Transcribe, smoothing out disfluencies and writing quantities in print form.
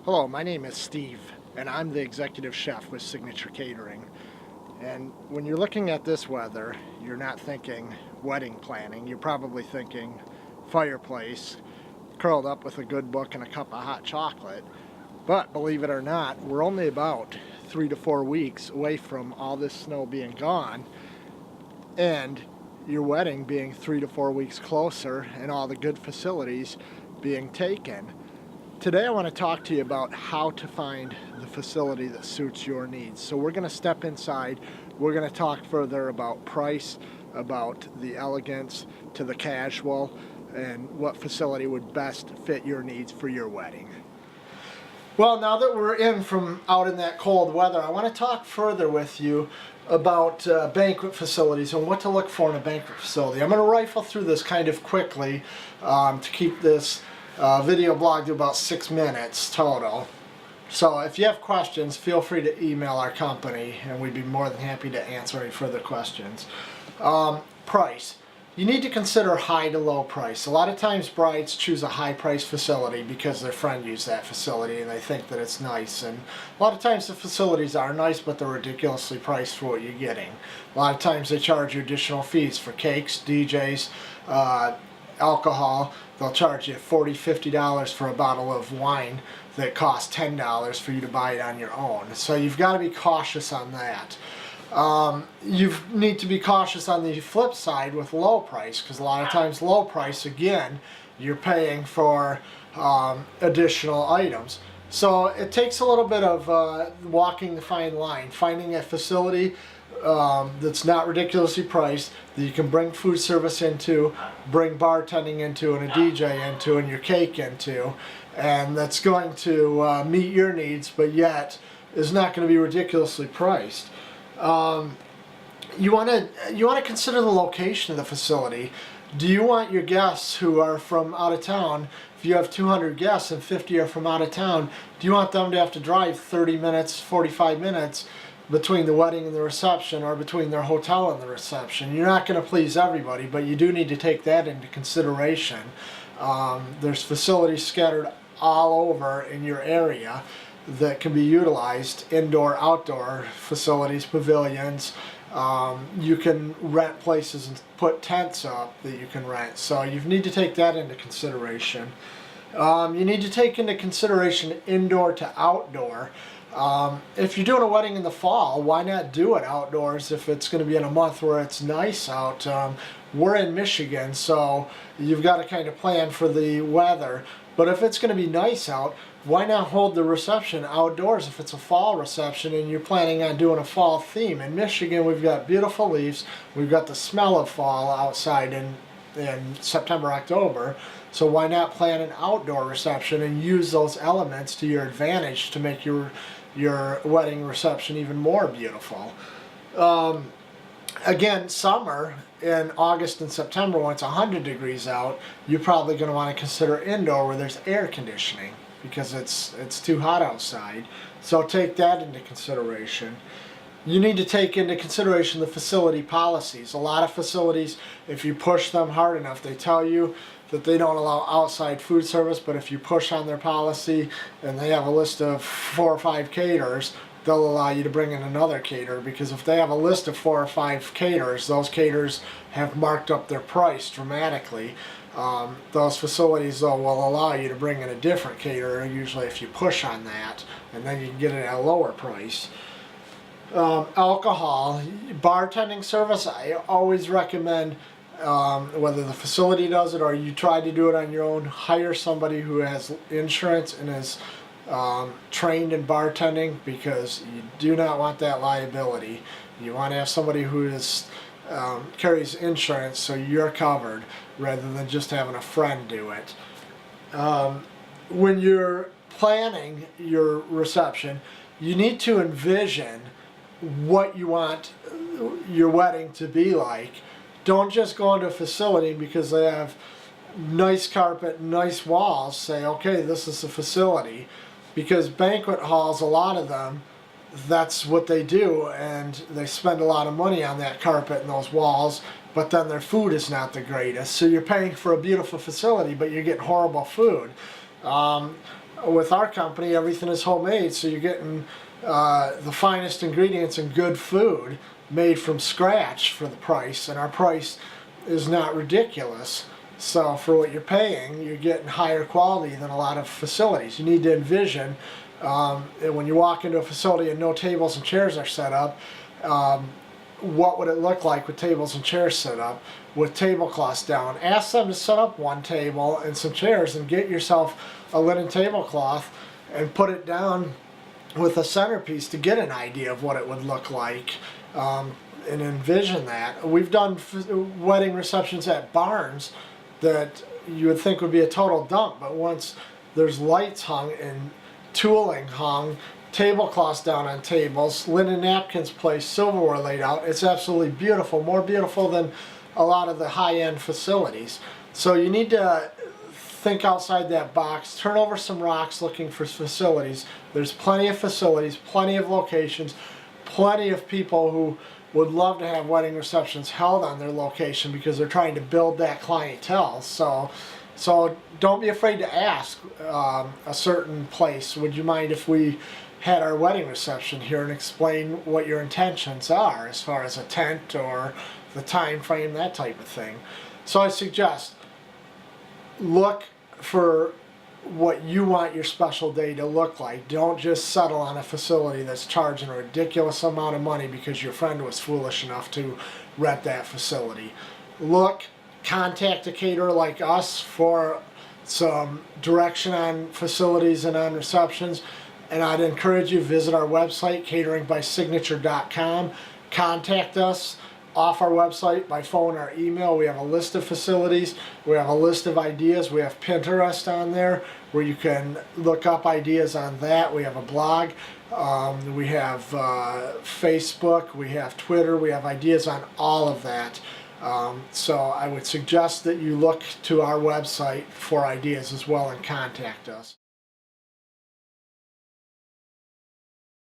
Hello, my name is Steve, and I'm the executive chef with Signature Catering. And when you're looking at this weather, you're not thinking wedding planning. You're probably thinking fireplace, curled up with a good book and a cup of hot chocolate. But believe it or not, we're only about 3 to 4 weeks away from all this snow being gone, and your wedding being 3 to 4 weeks closer, and all the good facilities being taken. Today I want to talk to you about how to find the facility that suits your needs. So we're going to step inside, we're going to talk further about price, about the elegance to the casual, and what facility would best fit your needs for your wedding. Well, now that we're out in that cold weather, I want to talk further with you about banquet facilities and what to look for in a banquet facility. I'm going to rifle through this kind of quickly to keep this video blog to about 6 minutes total. So if you have questions, feel free to email our company and we'd be more than happy to answer any further questions. Price. You need to consider high to low price. A lot of times brides choose a high price facility because their friend used that facility and they think that it's nice. And a lot of times the facilities are nice, but they're ridiculously priced for what you're getting. A lot of times they charge you additional fees for cakes, DJs, alcohol. They'll charge you $40, $50 for a bottle of wine that costs $10 for you to buy it on your own. So you've got to be cautious on that. You need to be cautious on the flip side with low price, because a lot of times low price, again, you're paying for additional items. So it takes a little bit of walking the fine line, finding a facility that's not ridiculously priced, that you can bring food service into, bring bartending into, and a DJ into, and your cake into, and that's going to meet your needs, but yet is not going to be ridiculously priced. You want to consider the location of the facility. Do you want your guests who are from out of town, if you have 200 guests and 50 are from out of town, do you want them to have to drive 30 minutes, 45 minutes between the wedding and the reception, or between their hotel and the reception? You're not going to please everybody, but you do need to take that into consideration. There's facilities scattered all over in your area that can be utilized, indoor, outdoor facilities, pavilions. You can rent places and put tents up that you can rent. So you need to take that into consideration. You need to take into consideration indoor to outdoor. If you're doing a wedding in the fall, why not do it outdoors if it's going to be in a month where it's nice out? We're in Michigan, so you've got to kind of plan for the weather. But if it's going to be nice out, why not hold the reception outdoors if it's a fall reception and you're planning on doing a fall theme? In Michigan, we've got beautiful leaves. We've got the smell of fall outside in September, October. So why not plan an outdoor reception and use those elements to your advantage to make your wedding reception even more beautiful? Again, summer, in August and September, when it's 100 degrees out, you're probably going to want to consider indoor where there's air conditioning, because it's too hot outside. So take that into consideration. You need to take into consideration the facility policies. A lot of facilities, if you push them hard enough, they tell you that they don't allow outside food service, but if you push on their policy and they have a list of 4 or 5 caterers, they'll allow you to bring in another caterer, because if they have a list of 4 or 5 caterers, those caterers have marked up their price dramatically. Those facilities, though, will allow you to bring in a different caterer, usually if you push on that, and then you can get it at a lower price. Alcohol, bartending service, I always recommend, whether the facility does it or you try to do it on your own, hire somebody who has insurance and is trained in bartending, because you do not want that liability. You want to have somebody who is carries insurance, so you're covered, rather than just having a friend do it. When you're planning your reception, you need to envision what you want your wedding to be like. Don't just go into a facility because they have nice carpet, nice walls, say, okay, this is the facility. Because banquet halls, a lot of them, that's what they do, and they spend a lot of money on that carpet and those walls, but then their food is not the greatest. So you're paying for a beautiful facility, but you're getting horrible food. with our company, everything is homemade, so you're getting the finest ingredients and good food made from scratch for the price, and our price is not ridiculous. So for what you're paying, you're getting higher quality than a lot of facilities. You need to envision when you walk into a facility and no tables and chairs are set up, what would it look like with tables and chairs set up, with tablecloths down? Ask them to set up one table and some chairs and get yourself a linen tablecloth and put it down with a centerpiece to get an idea of what it would look like, and envision that. We've done wedding receptions at barns that you would think would be a total dump, but once there's lights hung and tooling hung, tablecloths down on tables, linen napkins placed, silverware laid out, it's absolutely beautiful, more beautiful than a lot of the high-end facilities. So you need to think outside that box, turn over some rocks looking for facilities. There's plenty of facilities, plenty of locations, plenty of people who would love to have wedding receptions held on their location because they're trying to build that clientele. So don't be afraid to ask a certain place, would you mind if we had our wedding reception here, and explain what your intentions are as far as a tent or the time frame, that type of thing. So I suggest look for what you want your special day to look like. Don't just settle on a facility that's charging a ridiculous amount of money because your friend was foolish enough to rent that facility. Look, contact a caterer like us for some direction on facilities and on receptions, and I'd encourage you to visit our website, cateringbysignature.com. Contact us off our website by phone or email. We have a list of facilities, we have a list of ideas, we have Pinterest on there where you can look up ideas on that. We have a blog, we have Facebook, we have Twitter, we have ideas on all of that. So I would suggest that you look to our website for ideas as well and contact us.